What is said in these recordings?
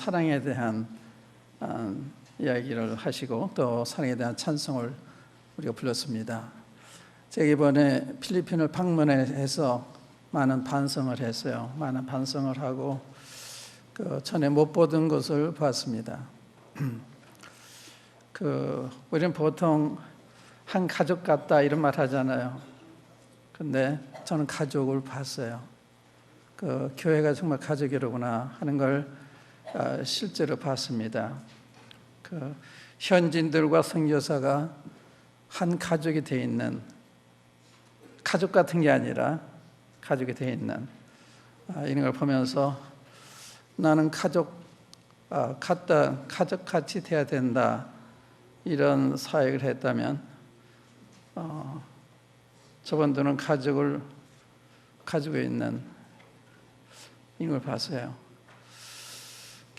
사랑에 대한 이야기를 하시고 또 사랑에 대한 찬송을 우리가 불렀습니다. 제가 이번에 필리핀을 방문해서 많은 반성을 했어요. 많은 반성을 하고 전에 못 보던 것을 봤습니다. 우리는 보통 한 가족 같다 이런 말 하잖아요. 근데 저는 가족을 봤어요. 교회가 정말 가족이로구나 하는 걸 실제로 봤습니다. 현지인들과 선교사가 한 가족이 되어 있는, 가족 같은 게 아니라 가족이 되어 있는 이런 걸 보면서 나는 가족같이 돼야 된다 이런 사역을 했다면 저분들은 가족을 가지고 있는 이걸 봤어요.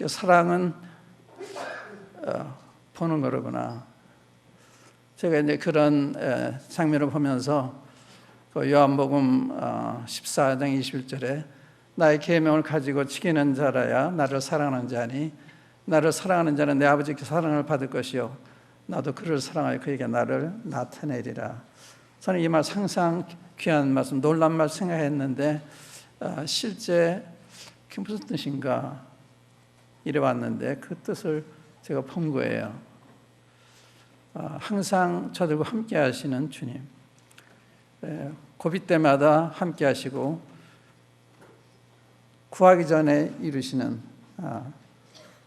사랑은 보는 거로구나. 제가 이제 그런 장면을 보면서 요한복음 14장 21절에 나의 계명을 가지고 지키는 자라야 나를 사랑하는 자니 나를 사랑하는 자는 내 아버지께 사랑을 받을 것이요 나도 그를 사랑하여 그에게 나를 나타내리라. 저는 이 말 항상 귀한 말씀, 놀란 말 생각했는데 실제 그게 무슨 뜻인가 이래 왔는데 그 뜻을 제가 본 거예요. 항상 저들과 함께 하시는 주님, 고비 때마다 함께 하시고 구하기 전에 이루시는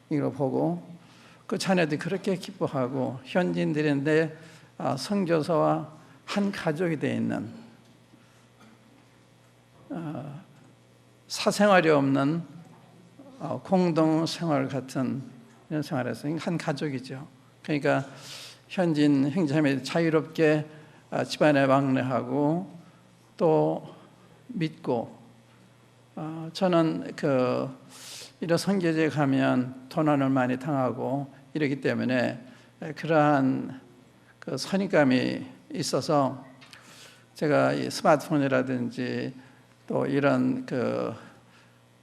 이걸 보고 그 자녀들이 그렇게 기뻐하고 현지인들인데 선교사와 한 가족이 되어 있는 사생활이 없는 공동생활 같은 이런 생활에서 한 가족이죠. 그러니까 현지인 형제자매들이 자유롭게 집안에 왕래하고 또 믿고 저는 이런 선교지에 가면 도난을 많이 당하고 이러기 때문에 그러한 선입감이 있어서 제가 이 스마트폰이라든지 또 이런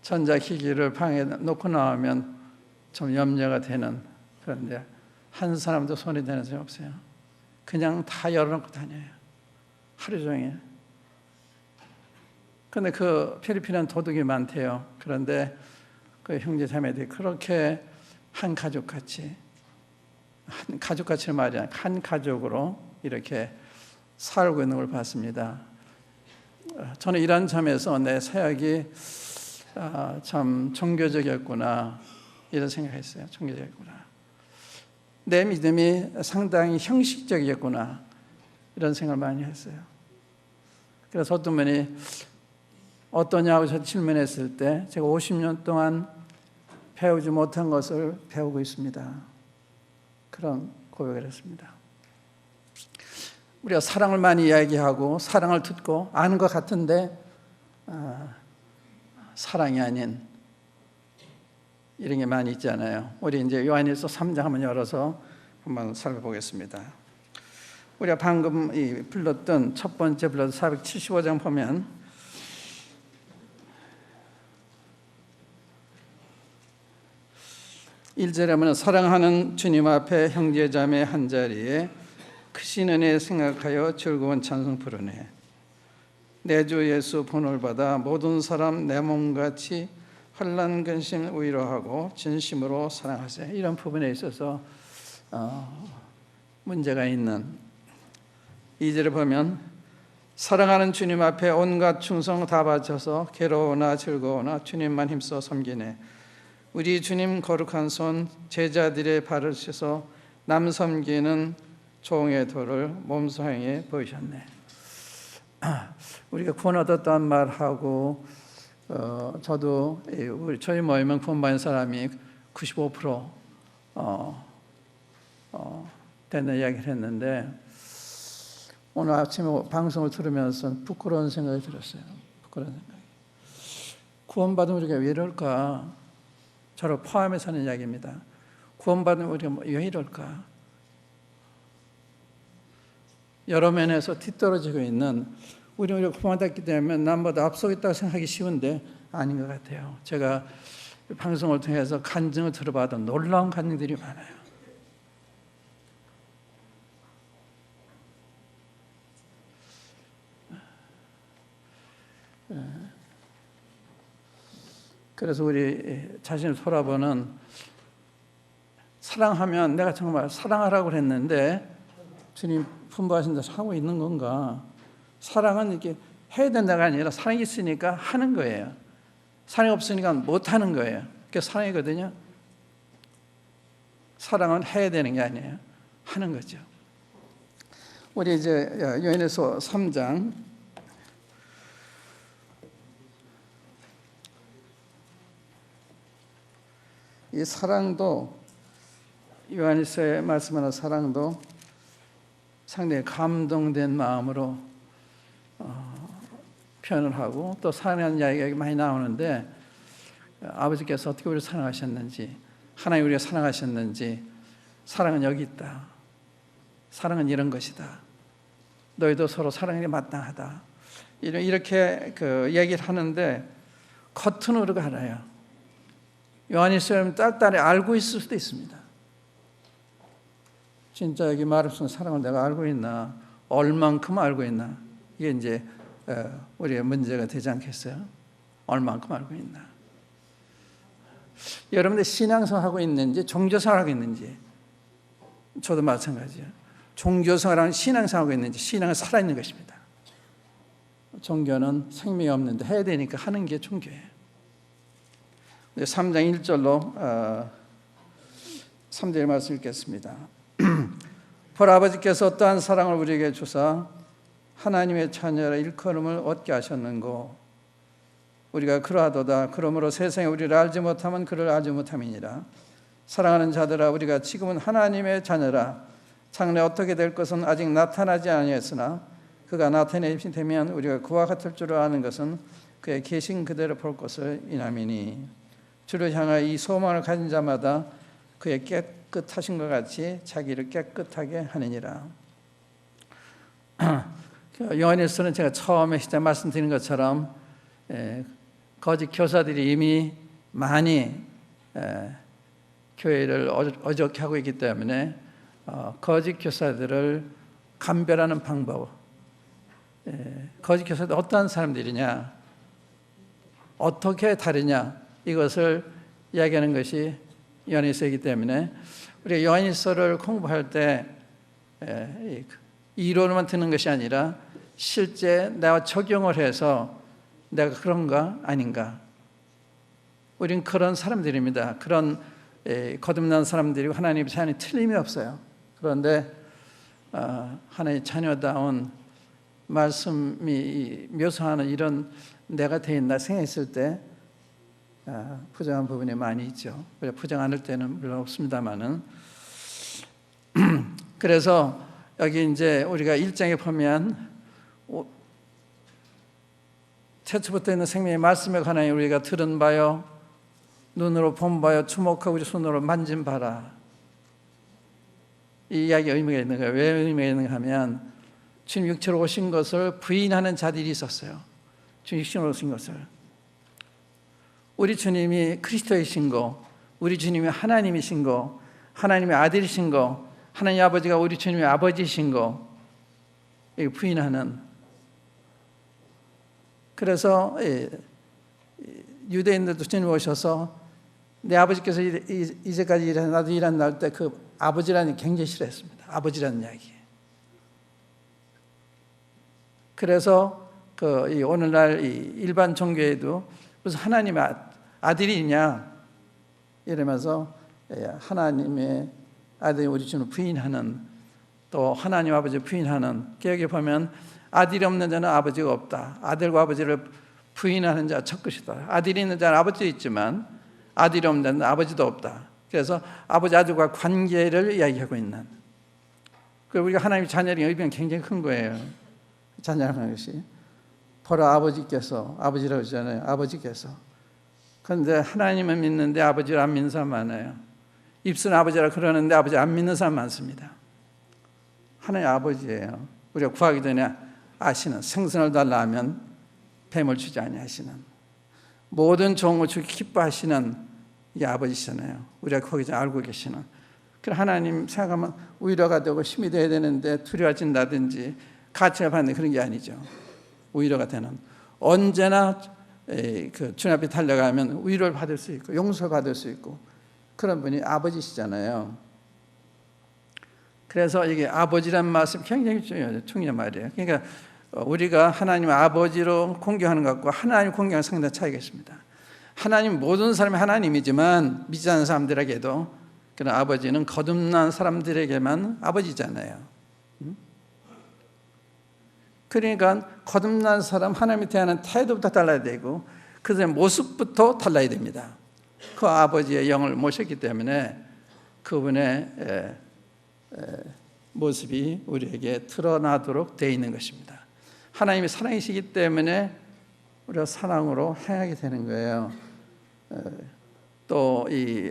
전자기기를 방에 놓고 나오면 좀 염려가 되는, 그런데 한 사람도 손이 되는 사람이 없어요. 그냥 다 열어놓고 다녀요. 하루 종일. 그런데 필리핀은 도둑이 많대요. 그런데 형제 자매들이 그렇게 한 가족같이, 한 가족같이는 말이 아니라 한 가족으로 이렇게 살고 있는 걸 봤습니다. 저는 이런 점에서 내 사역이 참 종교적이었구나 이런 생각했어요. 종교적이었구나. 내 믿음이 상당히 형식적이었구나 이런 생각을 많이 했어요. 그래서 어떤 분이 어떠냐고 저 질문했을 때 제가 50년 동안 배우지 못한 것을 배우고 있습니다. 그런 고백을 했습니다. 우리가 사랑을 많이 이야기하고 사랑을 듣고 아는 것 같은데 사랑이 아닌 이런 게 많이 있잖아요. 우리 이제 요한일서 3장 한번 열어서 한번 살펴보겠습니다. 우리가 방금 불렀던 첫 번째 불렀던 475장 보면 1절에 보면 사랑하는 주님 앞에 형제자매 한자리에 크신 은혜 생각하여 즐거운 찬송 부르네. 내 주 예수 본을 받아 모든 사람 내 몸같이 환난 근심 위로하고 진심으로 사랑하세. 이런 부분에 있어서 문제가 있는 2절에 보면 사랑하는 주님 앞에 온갖 충성 다 바쳐서 괴로우나 즐거우나 주님만 힘써 섬기네. 우리 주님 거룩한 손 제자들의 발을 씻어 남 섬기는 종의 도를 몸소행에 보이셨네. 우리가 구원 얻었다는 말하고 저도 저희 모임은 구원받은 사람이 95% 되는 이야기를 했는데 오늘 아침에 방송을 들으면서 부끄러운 생각이 들었어요. 부끄러운 생각이. 구원받은 우리가 왜 이럴까? 저를 포함해서 하는 이야기입니다. 구원받은 우리가 왜 이럴까? 여러 면에서 뒤떨어지고 있는 우리가 구원받았기 때문에 남보다 앞서고 있다고 생각하기 쉬운데 아닌 것 같아요. 제가 방송을 통해서 간증을 들어봐도 놀라운 간증들이 많아요. 그래서 우리 자신을 돌아보는, 사랑하면 내가 정말 사랑하라고 그랬는데 주님 분부하신 대로 하고 있는 건가? 사랑은 이렇게 해야 된다가 아니라 사랑이 있으니까 하는 거예요. 사랑이 없으니까 못 하는 거예요. 그게 사랑이거든요. 사랑은 해야 되는 게 아니에요. 하는 거죠. 우리 이제 요한일서 3장 이 사랑도, 요한일서에 말씀하는 사랑도 상당히 감동된 마음으로 표현을 하고, 또 사랑하는 이야기가 많이 나오는데, 아버지께서 어떻게 우리를 사랑하셨는지, 하나님 우리가 사랑하셨는지, 사랑은 여기 있다, 사랑은 이런 것이다, 너희도 서로 사랑이 마땅하다, 이렇게 얘기를 하는데 겉으로가 알아요. 요한일서는 딸딸이 알고 있을 수도 있습니다. 진짜 여기 말없는 사랑을 내가 알고 있나, 얼만큼 알고 있나, 이게 이제 우리의 문제가 되지 않겠어요? 얼만큼 알고 있나. 여러분들 신앙생활 하고 있는지 종교생활 하고 있는지, 저도 마찬가지예요. 종교생활하고 신앙생활 하고 있는지, 신앙은 살아있는 것입니다. 종교는 생명이 없는데 해야 되니까 하는 게 종교예요. 3장 1절로 3절 말씀 읽겠습니다. 보라, 아버지께서 어떠한 사랑을 우리에게 주사 하나님의 자녀라 일컬음을 얻게 하셨는고, 우리가 그러하도다. 그러므로 세상에 우리를 알지 못하면 그를 알지 못함이니라. 사랑하는 자들아, 우리가 지금은 하나님의 자녀라. 장래 어떻게 될 것은 아직 나타나지 아니했으나 그가 나타내시면 우리가 그와 같을 줄 아는 것은 그의 계신 그대로 볼 것을 인함이니, 주를 향하여 이 소망을 가진 자마다 그의 깨끗하신 것 같이 자기를 깨끗하게 하느니라. 요한일서는 제가 처음에 시작 말씀드린 것처럼 거짓 교사들이 이미 많이 교회를 어저께 하고 있기 때문에 거짓 교사들을 감별하는 방법, 거짓 교사들 어떠한 사람들이냐, 어떻게 다르냐, 이것을 이야기하는 것이 요한일서이기 때문에 우리가 요한일서를 공부할 때 이론만 듣는 것이 아니라 실제 내가 적용을 해서 내가 그런가 아닌가, 우린 그런 사람들입니다. 그런 거듭난 사람들이고 하나님의 자녀는 틀림이 없어요. 그런데 하나님의 자녀다운 말씀이 묘사하는 이런 내가 돼 있나 생각했을 때 부정한 부분이 많이 있죠. 부정 않을 때는 물론 없습니다만은. 그래서 여기 이제 우리가 1장에 보면 태초부터 있는 생명의 말씀에 관하여 우리가 들은 바요, 눈으로 본 바요, 주목하고 우리 손으로 만진 바라. 이 이야기가 의미가 있는 거예요. 왜 의미가 있는가 하면 주님 육체로 오신 것을 부인하는 자들이 있었어요. 주님 육체로 오신 것을. 우리 주님이 그리스도이신 거, 우리 주님이 하나님이신 거, 하나님의 아들이신 거, 하나님 아버지가 우리 주님의 아버지이신 거, 이거 부인하는. 그래서 유대인들도 주님 오셔서 내 아버지께서 이제까지 일한 나도 일한 날 때 그 아버지라는 굉장히 싫어했습니다. 아버지라는 이야기. 그래서 오늘날 일반 종교에도 무슨 하나님의 아들이 있냐 이러면서 하나님의 아들이 우리 주님을 부인하는, 또 하나님 아버지를 부인하는, 여기 보면 아들이 없는 자는 아버지가 없다. 아들과 아버지를 부인하는 자 첫 것이다. 아들이 있는 자는 아버지도 있지만 아들이 없는 자는 아버지도 없다. 그래서 아버지 아들과 관계를 이야기하고 있는, 우리가 하나님의 자녀의 의미는 굉장히 큰 거예요. 자녀라는 것이. 보라, 아버지께서, 아버지라고 하잖아요. 아버지께서. 그런데 하나님은 믿는데 아버지를 안 믿는 사람 많아요. 입술은 아버지라 그러는데 아버지 안 믿는 사람 많습니다. 하나님 아버지예요. 우리가 구하기 전에 아시는, 생선을 달라 하면 뱀을 주지 아니하시는, 모든 좋은 걸 주기 기뻐하시는 이게 아버지시잖아요. 우리가 거기 알고 계시는. 그럼 하나님 생각하면 위로가 되고 힘이 돼야 되는데 두려워진다든지 가치가 받는 그런 게 아니죠. 위로가 되는. 언제나 그 주님 앞에 달려가면 위로를 받을 수 있고 용서를 받을 수 있고 그런 분이 아버지시잖아요. 그래서 이게 아버지란 말씀 굉장히 중요한 말이에요. 그러니까 우리가 하나님 아버지로 공경하는 것과 하나님 공경하는 상당한 차이가 있습니다. 하나님 모든 사람이 하나님이지만 믿지 않는 사람들에게도 그런 아버지는 거듭난 사람들에게만 아버지잖아요. 그러니까 거듭난 사람 하나님에 대한 태도부터 달라야 되고 그들의 모습부터 달라야 됩니다. 그 아버지의 영을 모셨기 때문에 그분의 모습이 우리에게 드러나도록 되어 있는 것입니다. 하나님이 사랑이시기 때문에 우리가 사랑으로 행하게 되는 거예요. 또 이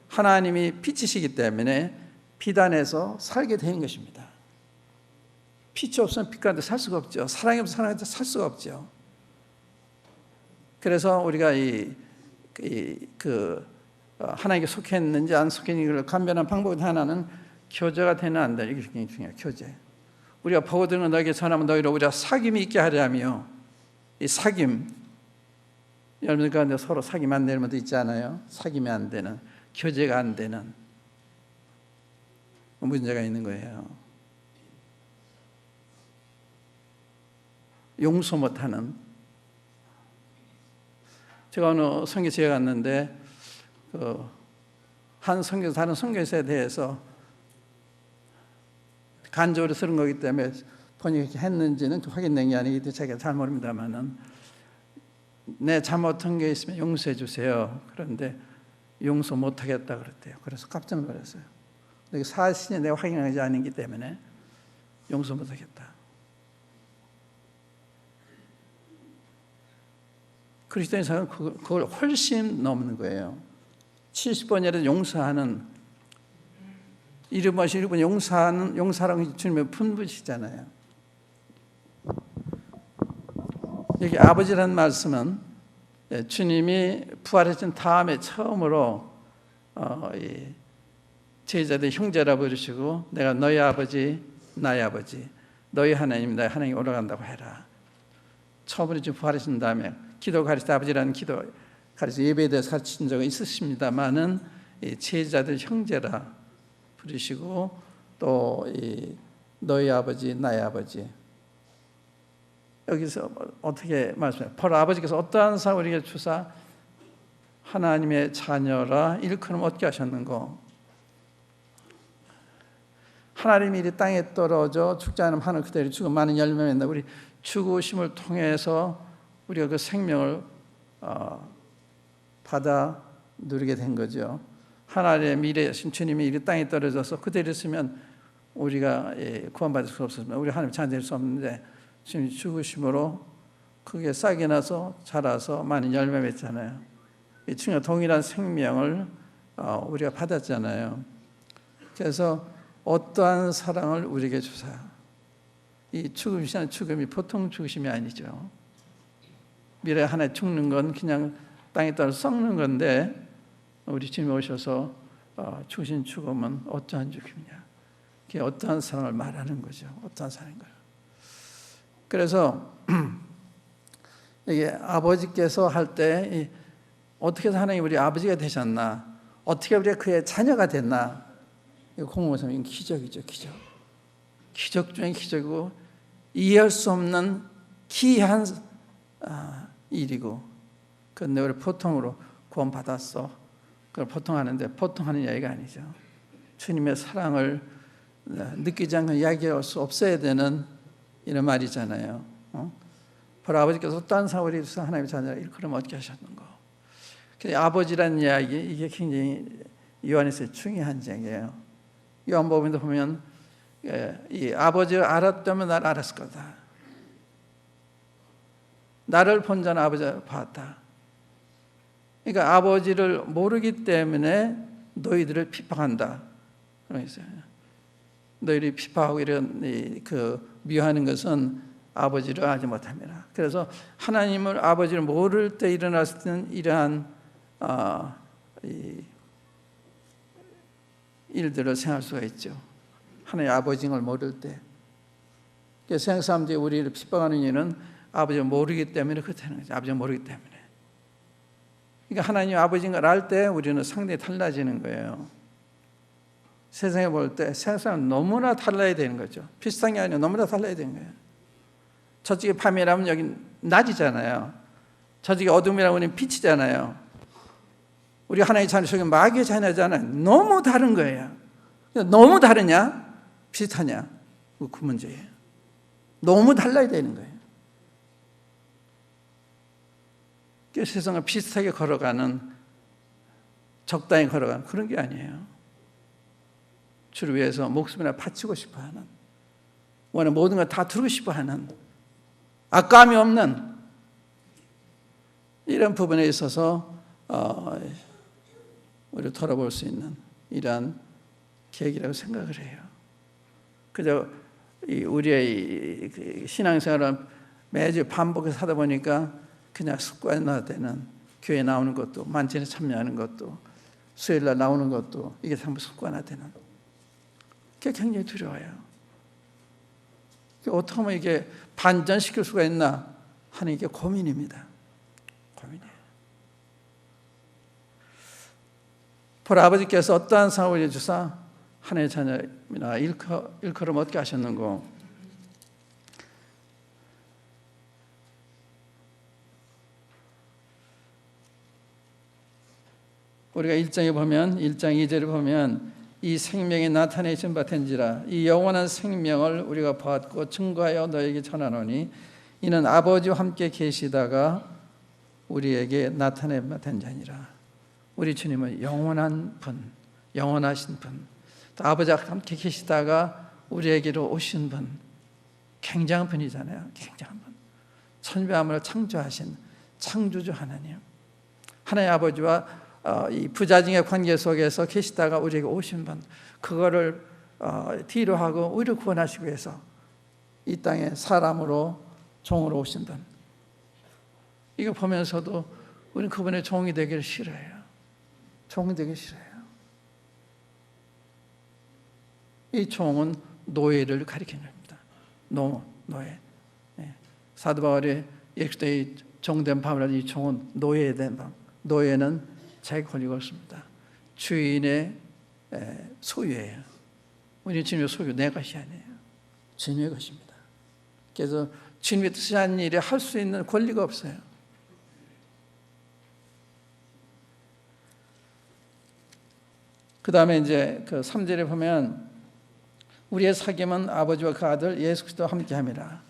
하나님이 빛이시기 때문에 빛 안에서 살게 되는 것입니다. 빛이 없으면 빛 가운데 살 수가 없죠. 사랑이 없으면 사랑 가운데 살 수가 없죠. 그래서 우리가 하나님께 속했는지 안 속했는지를 감별하는 방법 하나는 교제가 되는 안 되는 이게 굉장히 중요해요. 교제. 우리가 보고들은 너에게 전하면 너희로 우리가 사귐이 있게 하려며 이 사귐 여러분 가운데 서로 사귐 안 되는 분도 있지 않아요? 사귐이 안 되는 교제가 안 되는 문제가 있는 거예요. 용서 못하는. 제가 어느 선교지에 갔는데 한 선교사 다른 선교사에 대해서 간접으로 쓰는 거기 때문에 본인이 했는지는 확인된 게 아니기 때문에 제가 잘 모릅니다만은 내 잘못한 게 있으면 용서해 주세요. 그런데 용서 못하겠다 그랬대요. 그래서 깜짝 놀랐어요. 사실이 내가 확인하지 않기 때문에 용서 못하겠다. 그리스도인은 그걸 훨씬 넘는 거예요. 70번이라도 용서하는 이름없이 이분 용서라는 주님의 분부시잖아요. 여기 아버지라는 말씀은 주님이 부활하신 다음에 처음으로 제자들 형제라 부르시고 내가 너희 아버지 나의 아버지 너희 하나님 나의 하나님 올라간다고 해라. 처음으로 지금 부활하신 다음에 기도 가르칠 때 아버지라는 기도 가르쳐 예배에 대해서 가르친 적은 있으십니다만은 제자들 형제라 부르시고 또 너희 아버지 나의 아버지 여기서 어떻게 말씀해요? 바로 아버지께서 어떠한 사람 우리에게 주사 하나님의 자녀라 일컬음 얻게 하셨는고 하나님이 이 땅에 떨어져 죽지 않으면 하늘 그대로 죽어 많은 열매를 맺는다. 우리 죽으심을 통해서 우리가 그 생명을 받아 누리게 된 거죠. 하나님의 미래신 주님이 이 땅에 떨어져서 그대로 있으면 우리가 구원받을 수 없었으면 우리 하나님 자녀 될 수 없는데 주님 죽으심으로 크게 싹이 나서 자라서 많은 열매 맺잖아요. 이 주님과 동일한 생명을 우리가 받았잖아요. 그래서 어떠한 사랑을 우리에게 주사 이 죽으시는 죽음이 보통 죽으심이 아니죠. 미래 하나 죽는 건 그냥 땅에 따라 썩는 건데 우리 주님 오셔서 죽으신 죽음은 어떠한 죽음이냐. 그게 어떠한 사랑을 말하는 거죠. 어떠한 사랑인가요? 그래서 이게 아버지께서 할 때 어떻게 해서 하나님 우리 아버지가 되셨나, 어떻게 우리가 그의 자녀가 됐나, 이거 공무원은 기적이죠, 기적. 기적 중에 기적이고 이해할 수 없는 기이한 일이고, 그런데 우리 보통으로 구원 받았어. 그걸 보통 하는데 보통 하는 이야기가 아니죠. 주님의 사랑을 느끼지 않고 이야기할 수 없어야 되는 이런 말이잖아요. 바로 아버지께서 어떠한 사월이 있어서 하나님의 자녀를 일컬음 얻게 하셨는 거. 아버지라는 이야기 이게 굉장히 요한에서 중요한 얘기예요. 요한복음에도 보면 이 아버지를 알았다면 나를 알았을 거다. 나를 본 자는 아버지를 봤다. 그러니까 아버지를 모르기 때문에 너희들을 핍박한다. 너희들이 핍박하고 이런 미워하는 것은 아버지를 알지 못합니다. 그래서 하나님을 아버지를 모를 때 일어날 수 있는 이러한 이 일들을 생각할 수가 있죠. 하나님의 아버지인 걸 모를 때. 세상 사람들이 우리를 핍박하는 이유는 아버지를 모르기 때문에 그렇다는 거죠. 아버지를 모르기 때문에. 그러니까 하나님 아버지인 걸 알 때 우리는 상당히 달라지는 거예요. 세상에 볼 때 세상 사람은 너무나 달라야 되는 거죠. 비슷한 게 아니라 너무나 달라야 되는 거예요. 저쪽에 밤이라면 여긴 낮이잖아요. 저쪽에 어둠이라면 우리는 빛이잖아요. 우리 하나님의 자녀, 저기 마귀의 자녀잖아요. 너무 다른 거예요. 너무 다르냐? 비슷하냐? 그 문제예요. 너무 달라야 되는 거예요. 세상을 비슷하게 걸어가는, 적당히 걸어가는 그런 게 아니에요. 주를 위해서 목숨이나 바치고 싶어하는, 원하는 모든 걸 다 두고 싶어하는, 아까움이 없는 이런 부분에 있어서 우리를 돌아볼 수 있는 이러한 계기라고 생각을 해요. 그저 우리의 신앙생활을 매주 반복해서 하다 보니까 그냥 습관화되는, 교회 나오는 것도, 만찬에 참여하는 것도, 수요일날 나오는 것도 이게 전부 습관화되는, 그게 굉장히 두려워요. 어떻게 하면 이게 반전시킬 수가 있나 하는 이게 고민입니다. 고민이에요. 보라, 아버지께서 어떠한 상을 주사 하나님의 자녀이나 일컬음 어떻게 하셨는고. 우리가 1장에 보면, 1장 2절에 보면 이 생명이 나타내신 바 된지라, 이 영원한 생명을 우리가 받고 증거하여 너에게 전하노니 이는 아버지와 함께 계시다가 우리에게 나타낸 바 된 자니라. 우리 주님은 영원한 분, 영원하신 분, 또 아버지와 함께 계시다가 우리에게로 오신 분, 굉장한 분이잖아요. 굉장한 분. 천지와 만물을 창조하신 창조주 하나님, 하나님 아버지와 이 부자증의 관계 속에서 계시다가 우리에게 오신 분, 그거를 뒤로 하고 우리를 구원하시기 위해서 이 땅에 사람으로 종으로 오신 분, 이거 보면서도 우리는 그분의 종이 되기를 싫어해요. 종이 되기 싫어요. 이 종은 노예를 가리키는 겁니다. 노예. 사도 바울이 예수의 종된 밤이라는 이 종은 노예된 밤. 노예는 자기 권리가 없습니다. 주인의 소유예요. 우리 주님의 소유, 내 것이 아니에요. 주님의 것입니다. 그래서 주님이 뜻이 아닌 일에 할 수 있는 권리가 없어요. 그 다음에 이제 그 3절에 보면 우리의 사귐은 아버지와 그 아들 예수 그리스도와 함께 함이라.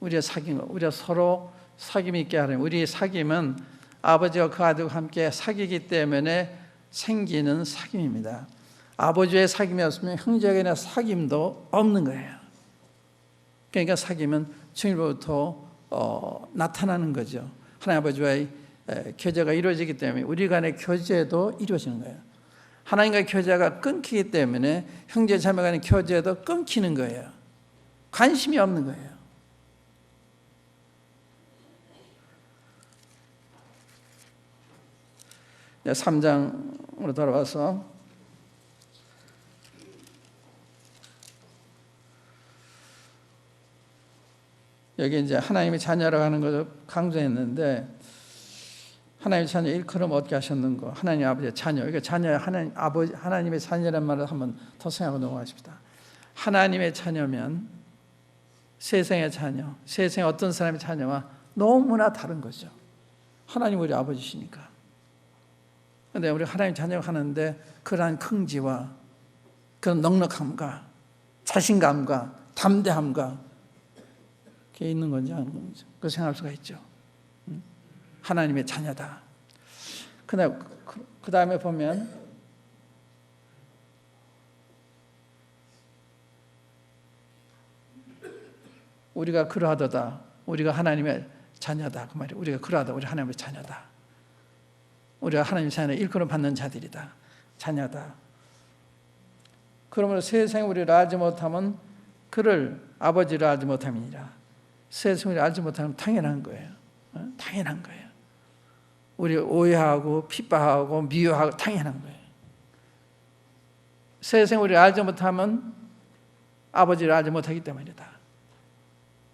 우리의 사귐, 우리가 서로 사귐이 있게 하는, 우리의 사귐은 아버지와 그 아들과 함께 사귀기 때문에 생기는 사귐입니다. 아버지의 사귐이 없으면 형제간의 사귐도 없는 거예요. 그러니까 사귐은 주님으로부터 나타나는 거죠. 하나님 아버지와의 교제가 이루어지기 때문에 우리 간의 교제도 이루어지는 거예요. 하나님과의 교제가 끊기기 때문에 형제 자매 간의 교제도 끊기는 거예요. 관심이 없는 거예요. 3장으로 돌아와서 여기 이제 하나님의 자녀라고 하는 것을 강조했는데, 하나님의 자녀 일컬음 어떻게 하셨는가? 하나님 아버지의 자녀. 그러니까 자녀, 하나님의 자녀란 말을 한번 더 생각하고 넘어가십시다. 하나님의 자녀면 세상의 자녀, 세상의 어떤 사람의 자녀와 너무나 다른 거죠. 하나님 우리 아버지시니까. 그런데 우리 하나님 자녀가 하는데 그러한 긍지와 그런 넉넉함과 자신감과 담대함과 그게 있는 건지 아닌 건지 그 생각할 수가 있죠. 하나님의 자녀다. 그 다음에 보면 우리가 그러하도다. 우리가 하나님의 자녀다. 그 말이 우리가 그러하다. 우리 하나님의 자녀다. 우리가 하나님의 자녀 일컬음 받는 자들이다. 자녀다. 그러므로 세상에 우리를 알지 못하면 그를 아버지를 알지 못함이니라. 세상을 알지 못하면 당연한 거예요. 당연한 거예요. 우리 오해하고 핍박하고 미워하고 당연한 거예요. 세상 우리를 알지 못하면 아버지를 알지 못하기 때문이다.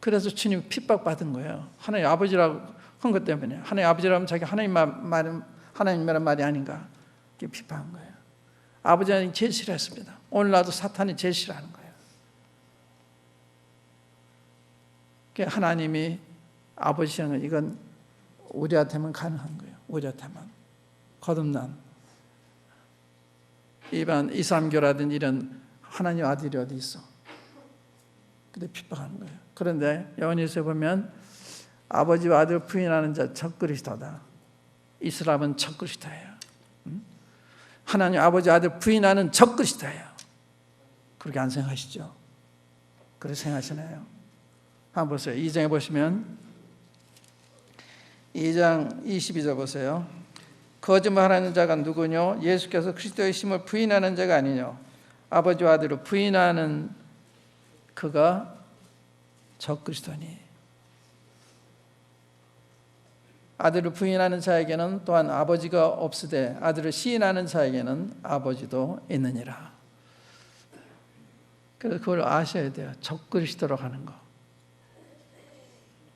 그래서 주님이 핍박받은 거예요. 하나님 아버지라고 한 것 때문에. 하나님 아버지라면 하 자기 하나님이란 말이 아닌가. 이렇게 핍박한 거예요. 아버지는 제일 싫어했습니다. 오늘날도 사탄이 제일 싫어하는 거예요. 하나님이 아버지라는 건 이건 우리한테만 가능한 거예요. 우리한테만. 거듭난 일반 이슬람교라든지 이런 하나님 아들이 어디 있어. 근데 핍박하는 거예요. 그런데 요한일서에 보면 아버지와 아들 부인하는 자 적그리스도다. 이슬람은 적그리스도예요. 하나님 아버지 아들 부인하는 적그리스도예요. 그렇게 안 생각하시죠? 그렇게 생각하시나요? 한번 보세요. 2장에 보시면 2장 22절 보세요. 거짓말하는 자가 누구뇨? 예수께서 그리스도의 심을 부인하는 자가 아니뇨? 아버지와 아들을 부인하는 그가 적그리스도니. 아들을 부인하는 자에게는 또한 아버지가 없으되 아들을 시인하는 자에게는 아버지도 있느니라. 그래서 그걸 아셔야 돼요. 적그리스도로 가는 거.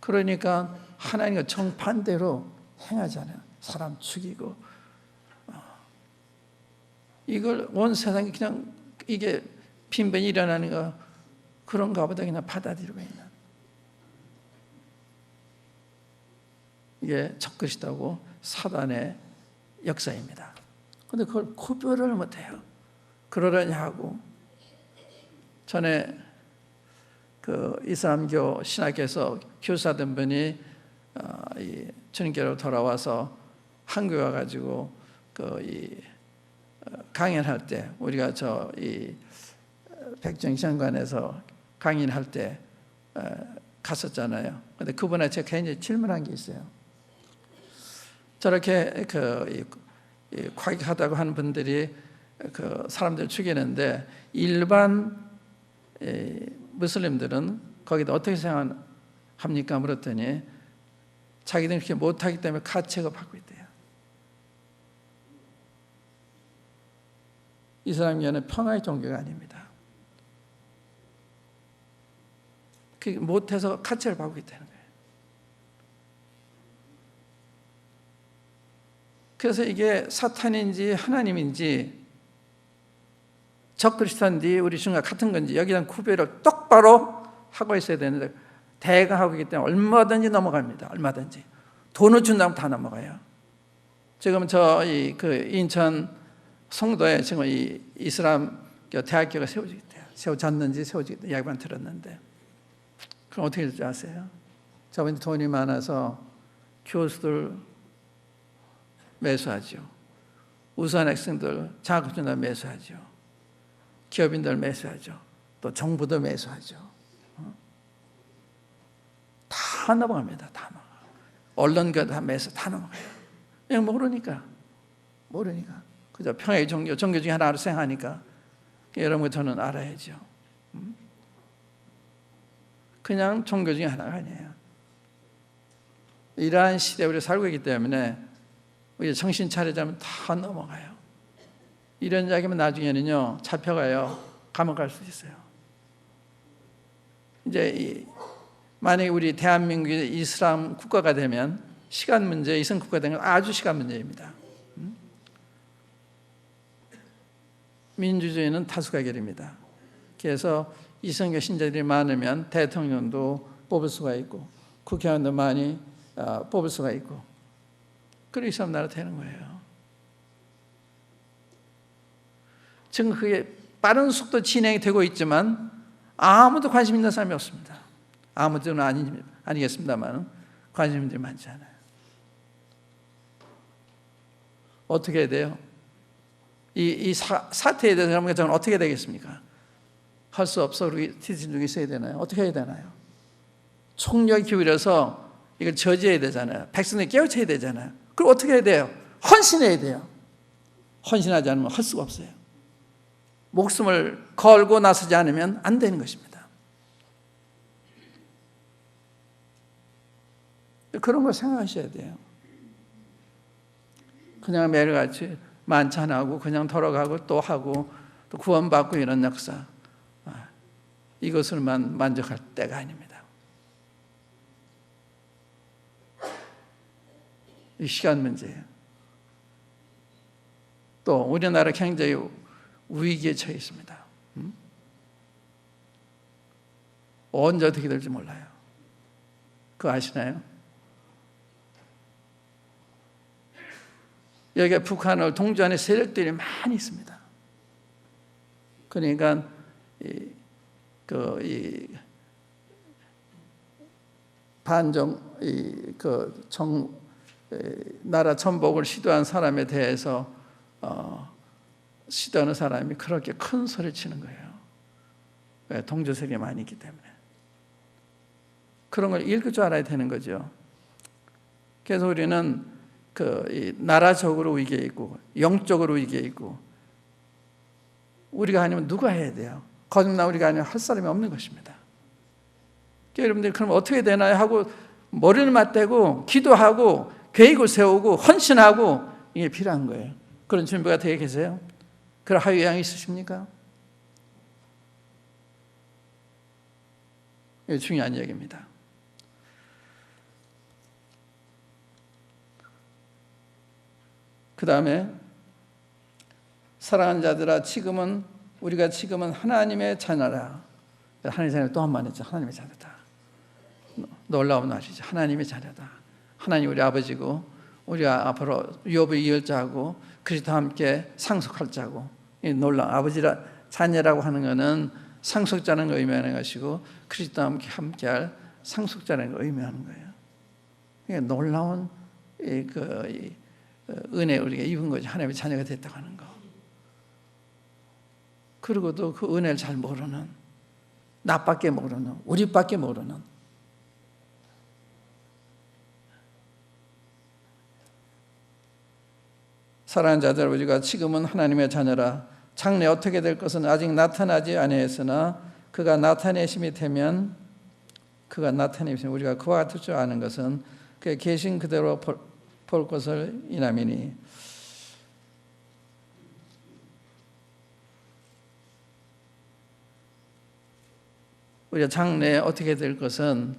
그러니까 하나님과 정반대로 행하잖아요. 사람 죽이고. 이걸 온 세상이 그냥 이게 빈번히 일어나는 거 그런가 보다 그냥 받아들이고 있는. 이게 적그리스도고 사단의 역사입니다. 그런데 그걸 구별을 못해요. 그러려냐 하고. 전에 그 이슬람교 신학교에서 교사된 분이 주님께로 돌아와서 한국에 와가지고 강연을 할 때 우리가 백정시장관에서 강연을 할 때 갔었잖아요. 근데 그분한테 제가 굉장히 질문한 게 있어요. 저렇게 과격하다고 하는 분들이 그 사람들 죽이는데 일반 무슬림들은 거기다 어떻게 생각합니까? 물었더니 자기들은 그렇게 못하기 때문에 가책을 받고 있대요. 이슬람교는 평화의 종교가 아닙니다. 못해서 가책을 받고 있다는 거예요. 그래서 이게 사탄인지 하나님인지 적그리스도인지 우리 중과 같은 건지 여기에 대한 구별을 똑바로 하고 있어야 되는데 대강 하고 있기 때문에 얼마든지 넘어갑니다. 얼마든지. 돈을 준다면 다 넘어가요. 지금 인천 송도에 지금 이 이슬람 대학교가 세워졌는지 세워지겠다 이야기만 들었는데 그럼 어떻게 될지 아세요? 저번에 돈이 많아서 교수들 매수하죠. 우수한 학생들 장학금 준다면 매수하죠. 기업인들 매수하죠. 또 정부도 매수하죠. 다 넘어갑니다. 다 넘어가. 언론가 다 매수 다 넘어가요. 그냥 모르니까. 그저 평화의 종교 중에 하나로 생각하니까 여러분 저는 알아야죠. 그냥 종교 중에 하나가 아니에요. 이러한 시대에 우리가 살고 있기 때문에 우리 정신 차리자면 다 넘어가요. 이런 이야기면 나중에는요 잡혀가요. 감옥 갈 수 있어요. 이제 만약에 우리 대한민국이 이슬람 국가가 되면 시간 문제, 이슬람 국가가 되면 아주 시간 문제입니다. 민주주의는 다수결입니다. 그래서 이성교 신자들이 많으면 대통령도 뽑을 수가 있고 국회의원도 많이 뽑을 수가 있고 그리고 이슬람 나라 되는 거예요. 지금 그게 빠른 속도 진행이 되고 있지만 아무도 관심 있는 사람이 없습니다. 아무도는 아니겠습니다만 관심 있는 분들이 많지 않아요. 어떻게 해야 돼요? 이 사태에 대해서 여러분과 어떻게 되겠습니까? 할 수 없어. 우리 티진중이 있어야 되나요? 어떻게 해야 되나요? 총력이 기울여서 이걸 저지해야 되잖아요. 백성들이 깨우쳐야 되잖아요. 그럼 어떻게 해야 돼요? 헌신해야 돼요. 헌신하지 않으면 할 수가 없어요. 목숨을 걸고 나서지 않으면 안 되는 것입니다. 그런 걸 생각하셔야 돼요. 그냥 매일같이 만찬하고 그냥 돌아가고 또 하고 또 구원받고 이런 역사, 이것을만 만족할 때가 아닙니다. 이 시간 문제예요. 또 우리나라 경제의 위기에 처해 있습니다. 언제 어떻게 될지 몰라요. 그거 아시나요? 여기에 북한을 동조하는 세력들이 많이 있습니다. 그러니까 나라 전복을 시도한 사람에 대해서 시도하는 사람이 그렇게 큰 소리 치는 거예요. 왜? 동조 세력이 많이 있기 때문에. 그런 걸 읽을 줄 알아야 되는 거죠. 그래서 우리는 나라적으로 위기에 있고 영적으로 위기에 있고, 우리가 아니면 누가 해야 돼요? 거듭나 우리가 아니면 할 사람이 없는 것입니다. 여러분들 그럼 어떻게 되나요? 하고 머리를 맞대고 기도하고 계획을 세우고 헌신하고, 이게 필요한 거예요. 그런 준비가 되어 계세요? 그런 하유양이 있으십니까? 이게 중요한 얘기입니다. 그 다음에 사랑하는 자들아, 우리가 지금은 하나님의 자녀라. 하나님의 자녀 또 한 번 했죠. 하나님의 자녀다. 놀라운 말이죠. 하나님의 자녀다. 하나님 우리 아버지고, 우리가 앞으로 유업을 이을 자고 그리스도와 함께 상속할 자고. 놀라운 아버지라 자녀라고 하는 것은 상속자라는 걸 의미하는 것이고, 그리스도와 함께할 상속자라는 걸 의미하는 거예요. 이게 놀라운 은혜 우리가 입은 거죠. 하나님의 자녀가 됐다고 하는 거. 그리고도 그 은혜를 잘 모르는, 나밖에 모르는, 우리밖에 모르는, 사랑하는 자들, 우리가 지금은 하나님의 자녀라. 장래 어떻게 될 것은 아직 나타나지 아니하였으나 그가 나타내심이 되면 우리가 그와 같을 줄 아는 것은 그의 계신 그대로 볼 것을 이남이니. 우리가 장래에 어떻게 될 것은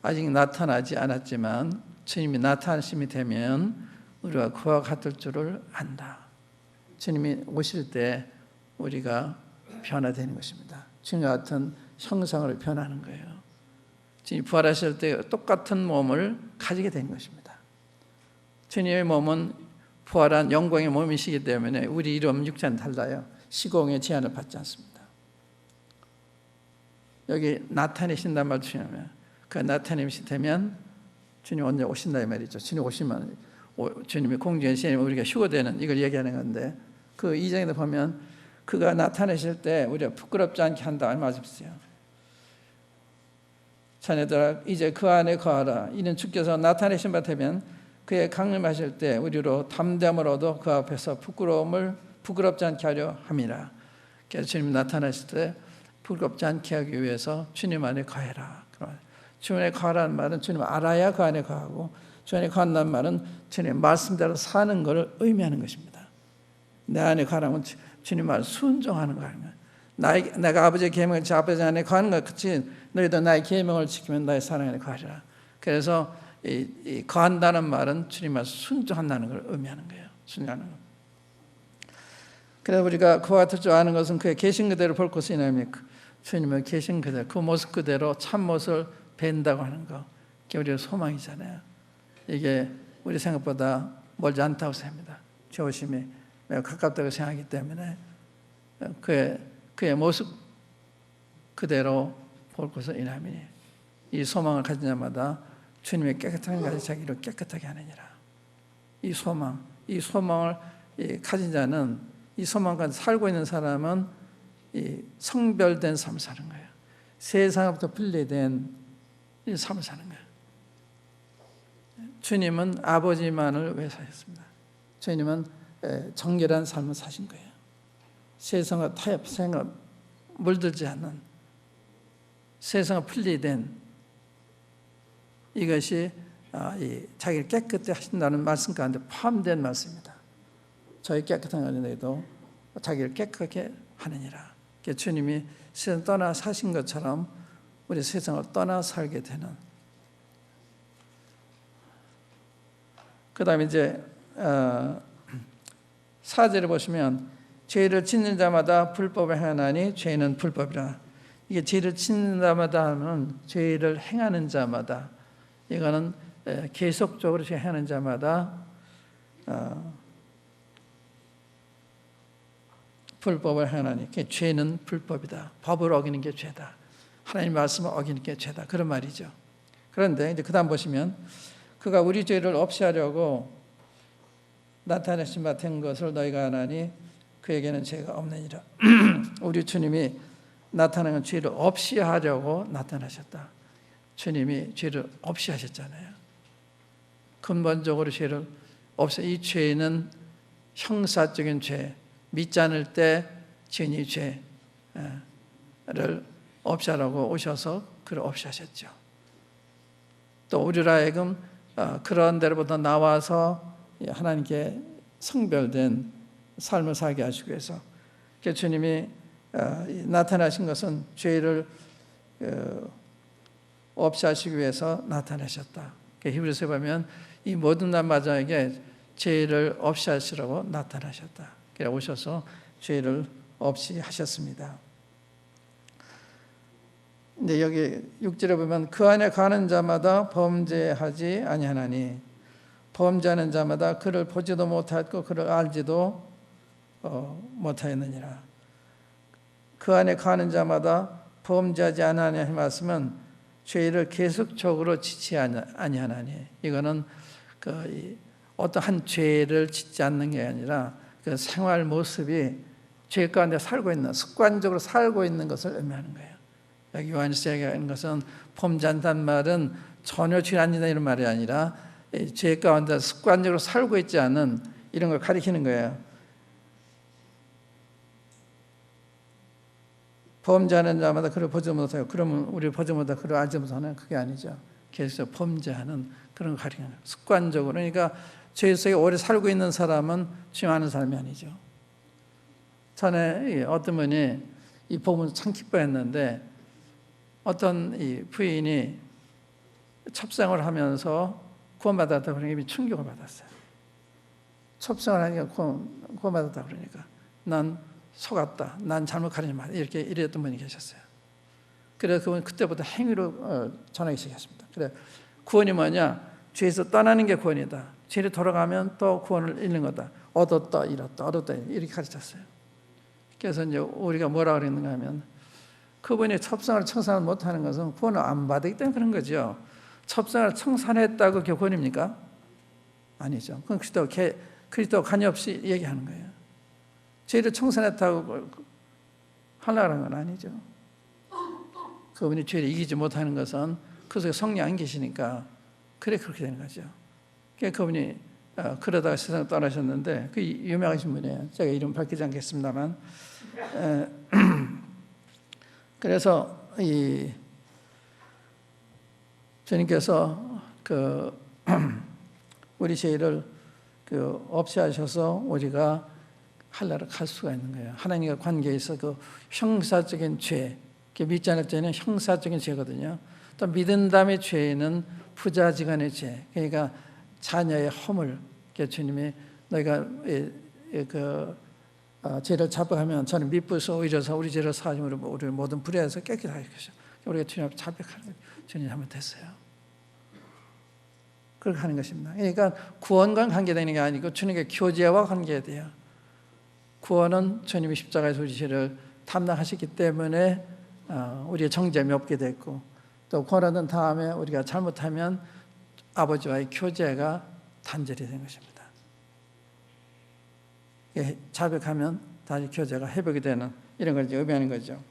아직 나타나지 않았지만 주님이 나타나심이 되면 우리가 그와 같을 줄을 안다. 주님이 오실 때 우리가 변화되는 것입니다. 주님과 같은 형상으로 변하는 거예요. 주님이 부활하실 때 똑같은 몸을 가지게 되는 것입니다. 주님의 몸은 부활한 영광의 몸이시기 때문에 우리 이름 육체는 달라요. 시공의 제한을 받지 않습니다. 여기 나타내신단 말 주시면, 그 나타내시 되면 주님 언제 오신다 이 말이죠. 주님 오시면 주님이 공중에 계시면 우리가 휴거되는, 이걸 얘기하는 건데, 그 2장에 보면 그가 나타내실 때 우리가 부끄럽지 않게 한다 말씀하셨어요. 자녀들아 이제 그 안에 거하라. 이는 주께서 나타내신 바 되면 그의 강림하실 때 우리로 담대함으로도 그 앞에서 부끄럽지 않게 하려 함이라. 그래서 주님 나타나실 때 부끄럽지 않게 하기 위해서 주님 안에 거해라. 주님 안에 거하라는 말은 주님 알아야 그 안에 거하고, 주님 안에 거한다는 말은 주님 말씀대로 사는 것을 의미하는 것입니다. 내 안에 거하라면 주님 말 순종하는 거예요. 내가 아버지의 계명을 제 아버지 안에 거하는 것 같이 너희도 나의 계명을 지키면 나의 사랑 안에 거하리라. 그래서 이 거한다는 말은 주님 말 순종한다는 걸 의미하는 거예요. 순종하는 거. 그래서 우리가 그와 같을 줄 아는 것은 그의 계신 그대로 볼 것이 아니면 주님의 계신 그대로, 그 모습 그대로 참 모습을 뵌다고 하는 거, 그게 우리의 소망이잖아요. 이게 우리 생각보다 멀지 않다고 생각합니다. 주 오심이 매우 가깝다고 생각하기 때문에 그의 모습 그대로 볼 것을 인하미니. 이 소망을 가진 자마다 주님의 깨끗한 가지 자기를 깨끗하게 하느니라. 이 소망을 가진 자는, 이 소망까지 살고 있는 사람은 이 성별된 삶을 사는 거예요. 세상부터 분리된 이 삶을 사는 거예요. 주님은 아버지만을 위해 사셨습니다. 주님은 정결한 삶을 사신 거예요. 세상과 타협, 세상과 물들지 않는, 세상과 분리된, 이것이 이 자기를 깨끗하게 하신다는 말씀 가운데 포함된 말씀입니다. 저희 깨끗한 가운데도 자기를 깨끗하게 하느니라. 주님이 세상 떠나 사신 것처럼 우리 세상을 떠나 살게 되는. 그 다음에 이제 4절을 보시면 죄를 짓는 자마다 불법을 행하나니 죄는 불법이라. 이게 죄를 짓는 자마다 하면 죄를 행하는 자마다, 이거는 계속적으로 행하는 자마다 불법을 행하나니, 죄는 불법이다. 법을 어기는 게 죄다. 하나님 말씀을 어기는 게 죄다. 그런 말이죠. 그런데 이제 그다음 보시면 그가 우리 죄를 없이 하려고 나타내신 바 된 것을 너희가 아나니 그에게는 죄가 없느니라. 우리 주님이 나타나는 죄를 없이 하려고 나타나셨다. 주님이 죄를 없이 하셨잖아요. 근본적으로 죄를 없애. 이 죄는 형사적인 죄, 믿지 않을 때 지은 죄를 없이 하라고 오셔서 그를 없이 하셨죠. 또 우리로 하여금 그런 데로부터 나와서 하나님께 성별된 삶을 살게 하시기 위해서 주님이 나타나신 것은 죄를 없이 하시기 위해서 나타나셨다. 히브리서에 보면 이 모든 남자에게 죄를 없이 하시라고 나타나셨다. 그래서 오셔서 죄를 없이 하셨습니다. 근데 여기 6절에 보면 그 안에 가는 자마다 범죄하지 아니하나니, 범죄하는 자마다 그를 보지도 못하였고 그를 알지도 못하였느니라. 그 안에 가는 자마다 범죄하지 아니하냐 이 말씀은 죄를 계속적으로 짓지 아니하나니, 이거는 어떤 한 죄를 짓지 않는 게 아니라 그 생활 모습이 죄 가운데 살고 있는, 습관적으로 살고 있는 것을 의미하는 거예요. 여기 요한일서에 얘기하는 것은 범죄한다는 말은 전혀 죄 안 짓는다 이런 말이 아니라 죄 가운데 습관적으로 살고 있지 않은 이런 걸 가리키는 거예요. 범죄하는 자마다 그를 보지 못하고, 그러면 우리 보지 못하고 그를 알지 못하는, 그게 아니죠. 계속 범죄하는 그런 걸 가리키는 거예요. 습관적으로. 그러니까 죄 속에 오래 살고 있는 사람은 죄하는 사람이 아니죠. 전에 어떤 분이 이 복음을 참 기뻐했는데 어떤 이 부인이 첩생을 하면서 구원받았다 그러니까 충격을 받았어요. 첩생을 하니까 구원받았다 그러니까 난 속았다, 난 잘못 가르치지 마, 이렇게 이랬던 분이 계셨어요. 그래서 그분 그때부터 행위로 전하기 시작했습니다. 그래, 구원이 뭐냐? 죄에서 떠나는 게 구원이다. 죄로 돌아가면 또 구원을 잃는 거다. 얻었다, 잃었다, 얻었다, 이렇게 가르쳤어요. 그래서 이제 우리가 뭐라 그랬는가 하면, 그분이 첩상을 청산을 못하는 것은 구원을 안 받기 때문에 그런 거죠. 첩상을 청산했다고 그게 구원입니까? 아니죠. 그건 그리스도 관여 없이 얘기하는 거예요. 죄를 청산했다고 하려고 하는 건 아니죠. 그분이 죄를 이기지 못하는 것은 그 속에 성령 안 계시니까 그렇게 되는 거죠. 그분이 그러다가 세상을 떠나셨는데 그 유명하신 분이에요. 제가 이름 밝히지 않겠습니다만, 그래서 이 주님께서 우리 죄를 없이 하셔서 우리가 하나로 갈 수가 있는 거예요. 하나님과 관계에서 그 형사적인 죄, 믿지 않을 죄는 형사적인 죄거든요. 또 믿은 다음의 죄는 부자지간의 죄, 그러니까 자녀의 허물. 주님이 너희가 죄를 자백하면 저는 미쁘서 오히려서 우리 죄를 사하심으로 우리 모든 불의에서 깨끗하게 하시오. 우리가 주님 앞에 자백하는 거예요. 주님 하면 됐어요. 그렇게 하는 것입니다. 그러니까 구원과 관계되는 게 아니고 주님의 교제와 관계돼요. 구원은 주님이 십자가에서 우리 죄를 담당하셨기 때문에 우리의 정죄함이 없게 됐고, 또 구원하던 다음에 우리가 잘못하면 아버지와의 교제가 단절이 된 것입니다. 자백하면 다시 교제가 회복이 되는 이런 걸 의미하는 거죠.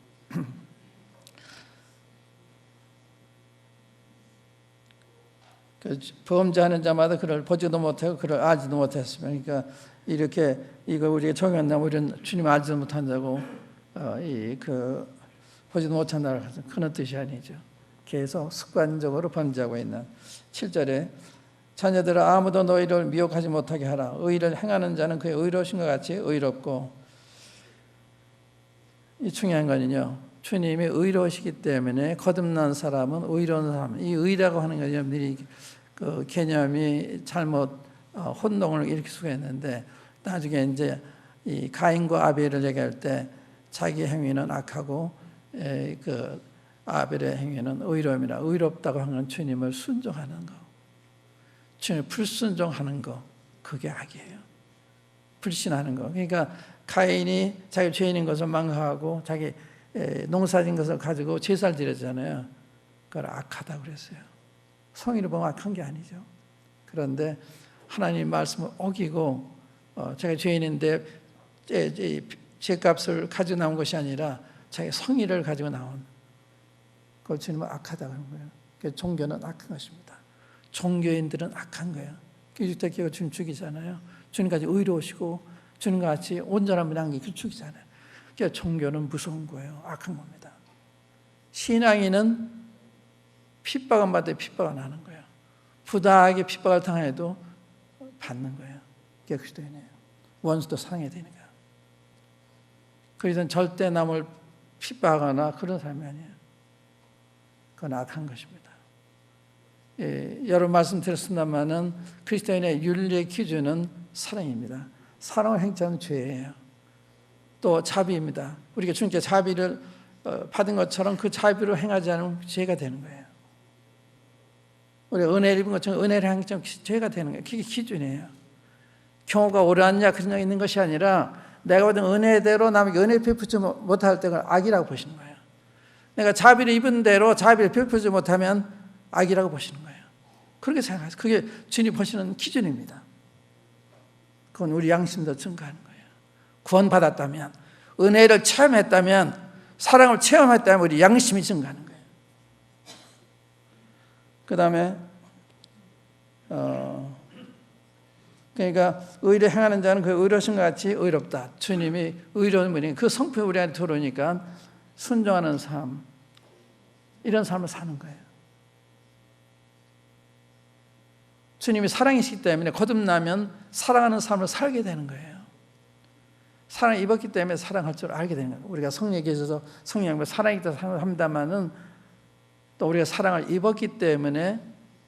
범죄하는 자마다 그를 보지도 못하고 그를 알지도 못했으면, 그러니까 이렇게 이거 우리가 적용한다면 우리는 주님 알지도 못한다고 보지도 못한다고 그런 뜻이 아니죠. 계속 습관적으로 범죄하고 있는 7절에 자녀들아 아무도 너희를 미혹하지 못하게 하라. 의를 행하는 자는 그의 의로우신 것 같이 의롭고. 이 중요한 거는요, 주님이 의로우시기 때문에 거듭난 사람은 의로운 사람. 이 의라고 하는 거 여러분들이 그 개념이 잘못 혼동을 일으킬 수가 있는데, 나중에 이제 이 가인과 아벨을 얘기할 때 자기 행위는 악하고 그 아벨의 행위는 의로움이라. 의롭다고 하는 건 주님을 순종하는 거, 주님을 불순종하는 거, 그게 악이에요. 불신하는 거. 그러니까 가인이 자기 죄인인 것을 망하고 자기 농사진 것을 가지고 제사를 드렸잖아요. 그걸 악하다고 그랬어요. 성의를 보면 악한 게 아니죠. 그런데 하나님 말씀을 어기고 자기 죄인인데 죄값을 가지고 나온 것이 아니라 자기 성의를 가지고 나온, 그걸 주님은 악하다고 하는 거예요. 그러니까 종교는 악한 것입니다. 종교인들은 악한 거예요. 기독교가 주님 죽이잖아요. 주님같이 의로우시고 주님과 같이 온전함을 남긴 그 죽이잖아요. 그러니까 종교는 무서운 거예요. 악한 겁니다. 신앙인은 핍박은 받되 핍박은 하는 거예요. 부당하게 핍박을 당해도 받는 거예요. 그게 그리스도인이에요. 원수도 사랑해야 되는 거예요. 그래서 절대 남을 핍박하거나 그런 사람이 아니에요. 그건 악한 것입니다. 여러 말씀 드렸습니다만은 그리스도인의 윤리의 기준은 사랑입니다. 사랑을 행치 않은 죄예요. 또 자비입니다. 우리가 주님께 자비를 받은 것처럼 그 자비로 행하지 않으면 죄가 되는 거예요. 우리가 은혜를 입은 것처럼 은혜를 행하지 않으면 죄가 되는 거예요. 그게 기준이에요. 경우가 옳았냐 그런 게 있는 것이 아니라 내가 받은 은혜대로 남에게 은혜 베푸지 못할 때가 악이라고 보시는 거예요. 내가 자비를 입은 대로 자비를 베푸지 못하면 악이라고 보시는 거예요. 그렇게 생각하세요. 그게 주님 보시는 기준입니다. 그건 우리 양심도 증거하는 거예요. 구원받았다면, 은혜를 체험했다면, 사랑을 체험했다면 우리 양심이 증거하는 거예요. 그 다음에 그러니까 의를 행하는 자는 그 의로우신 것 같이 의롭다. 주님이 의로운 분이 그 성품이 우리한테 들어오니까 순종하는 삶, 이런 삶을 사는 거예요. 주님이 사랑이시기 때문에 거듭나면 사랑하는 삶을 살게 되는 거예요. 사랑을 입었기 때문에 사랑할 줄 알게 되는 거예요. 우리가 성령에 계셔서 성령을 사랑이 있다 합니다만은 또 우리가 사랑을 입었기 때문에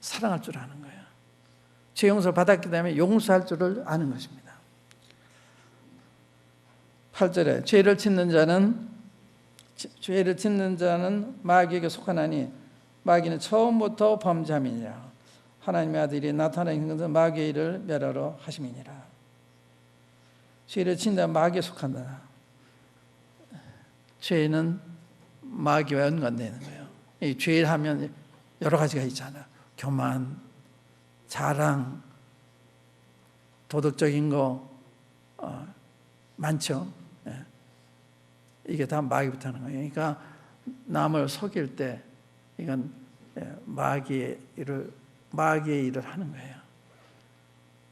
사랑할 줄 아는 거예요. 죄 용서를 받았기 때문에 용서할 줄을 아는 것입니다. 8절에 죄를 짓는 자는 마귀에게 속하나니 마귀는 처음부터 범죄함이니라. 하나님의 아들이 나타나는 것은 마귀의 일을 멸하러 하심이니라. 죄를 짓는 마귀에 속한다. 죄는 마귀와 연관되는 거예요. 이 죄를 하면 여러 가지가 있잖아요. 교만, 자랑, 도덕적인 거 많죠. 이게 다 마귀부터 하는 거예요. 그러니까 남을 속일 때 이건 마귀의 일을 하는 거예요.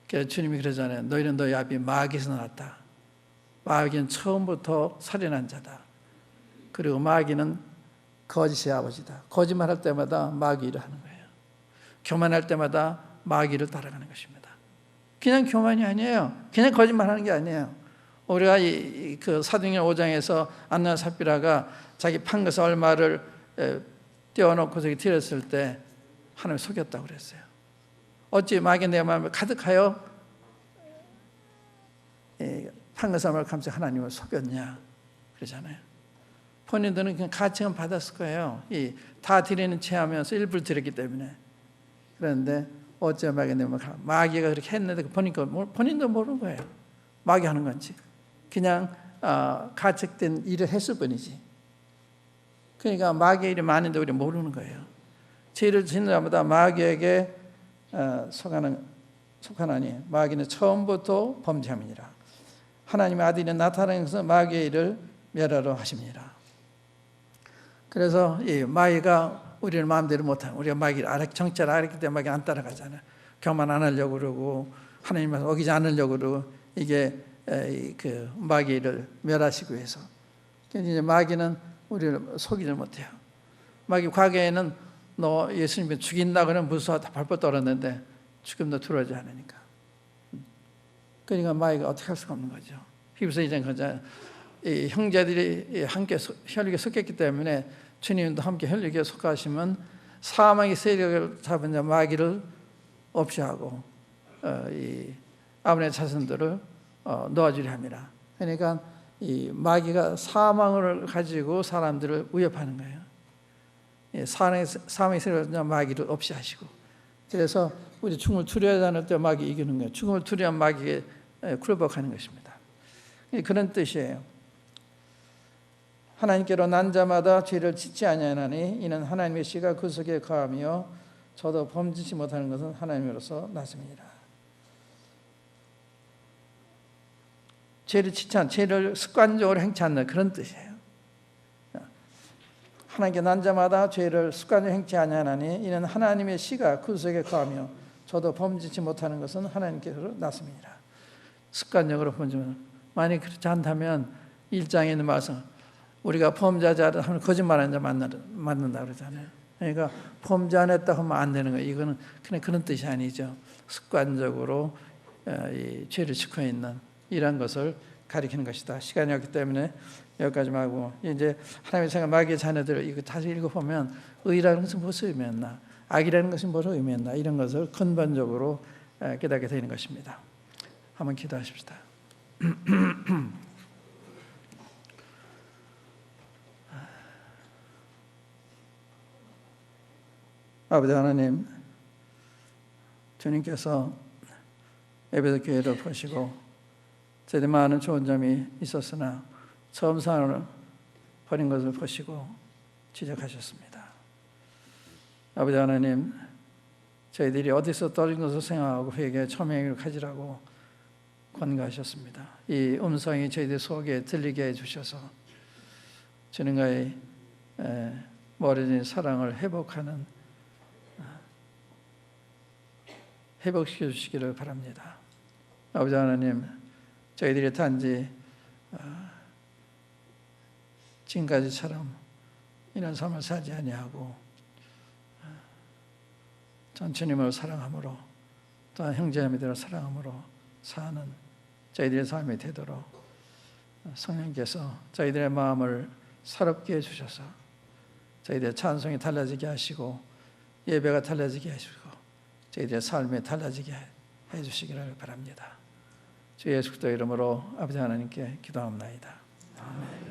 그래서 주님이 그러잖아요. 너희는 너희 아비 마귀에서 나왔다. 마귀는 처음부터 살인한 자다. 그리고 마귀는 거짓의 아버지다. 거짓말할 때마다 마귀 일을 하는 거예요. 교만할 때마다 마귀를 따라가는 것입니다. 그냥 교만이 아니에요. 그냥 거짓말하는 게 아니에요. 우리가 그 사도행전 5장에서 안나와 삽비라가 자기 판 것을 얼마를 떼어놓고 저기 드렸을 때 하나님 속였다고 그랬어요. 어찌 마귀 내 마음을 가득하여 판 것을 얼마를 감싸 하나님을 속였냐 그러잖아요. 본인들은 그냥 가칭은 받았을 거예요. 다 드리는 체하면서 일부를 드렸기 때문에. 그런데 어째 마귀 내 마음을 마귀가 그렇게 했는데 본인도 모르는 거예요. 마귀 하는 건지. 그냥 가책된 일을 했을 뿐이지. 그러니까 마귀의 일이 많은데 우리 모르는 거예요. 죄를 짓는 자마다 마귀에게 속하나니 마귀는 처음부터 범죄함이니라. 하나님의 아들이 나타나는 것은 마귀의 일을 멸하러 하심이니라. 그래서 이 마귀가 우리를 마음대로 못하는, 우리가 마귀를 정체를 알았기 때문에 마귀 안 따라가잖아요. 교만 안 하려고 그러고 하나님 말씀 어기지 않으려고 그러고 이게 그 마귀를 멸하시기 위해서. 이제 마귀는 우리를 속이지 못해요. 마귀 과거에는 너 예수님이 죽인다 그러면 무서워서 발뻗 떨었는데 죽음도 두려워하지 않으니까. 그러니까 마귀가 어떻게 할 수가 없는 거죠. 히브리서 2장 그러자 이 형제들이 함께 혈육에 속했기 때문에 주님도 함께 혈육에 속하시면 사망의 세력을 잡은 자 마귀를 없이 하고 이 아브라함의 자손들을 놓아주려 합니다. 그러니까 이 마귀가 사망을 가지고 사람들을 위협하는 거예요. 사망의 세력을 마귀를 없이 하시고, 그래서 우리 죽음을 두려워하지 않을 때 마귀 이기는 거예요. 죽음을 두려워한 마귀에 굴복하는 것입니다. 그런 뜻이에요. 하나님께로 난 자마다 죄를 짓지 아니하나니 이는 하나님의 씨가 그 속에 거하며 저도 범짓지 못하는 것은 하나님으로서 났습니다. 죄를 짓지 않는, 죄를 습관적으로 행치 않는 그런 뜻이에요. 하나님께 난 자마다 죄를 습관적으로 행치 아니하나니 이는 하나님의 씨가 그 속에 거하며 저도 범짓지 못하는 것은 하나님께서 났습니다. 습관적으로 범죄는, 만약 그렇지 않다면 1장에 있는 말씀, 우리가 범죄하자 하면 거짓말하는 자 맞는다 그러잖아요. 그러니까 범죄 안 했다 하면 안 되는 거예요. 이거는 그냥 그런 뜻이 아니죠. 습관적으로 이 죄를 짓고 있는 이런 것을 가리키는 것이다. 시간이 없기 때문에 여기까지만 하고, 이제 하나님의 생각 마귀의 자녀들 이거 다시 읽어보면 의라는 것은 무엇을 의미했나, 악이라는 것이 무엇을 의미했나, 이런 것을 근본적으로 깨닫게 되는 것입니다. 한번 기도하십시다. 아버지 하나님, 주님께서 에베소 교회를 보시고 저희들 많은 좋은 점이 있었으나 처음 사랑을 버린 것을 보시고 지적하셨습니다. 아버지 하나님, 저희들이 어디서 떨어진 것을 생각하고 회개의 처명을 가지라고 권고하셨습니다. 이 음성이 저희들 속에 들리게 해주셔서 주님과의 멀어진 사랑을 회복시켜 주시기를 바랍니다. 아버지 하나님, 저희들이 단지 지금까지처럼 이런 삶을 살지 아니하고 전 주님을 사랑함으로 또한 형제자매들을 사랑함으로 사는 저희들의 삶이 되도록 성령께서 저희들의 마음을 새롭게 해주셔서 저희들의 찬송이 달라지게 하시고 예배가 달라지게 하시고 저희들의 삶이 달라지게 해주시기를 바랍니다. 주 예수 그리스도 이름으로 아버지 하나님께 기도합니다. 아멘.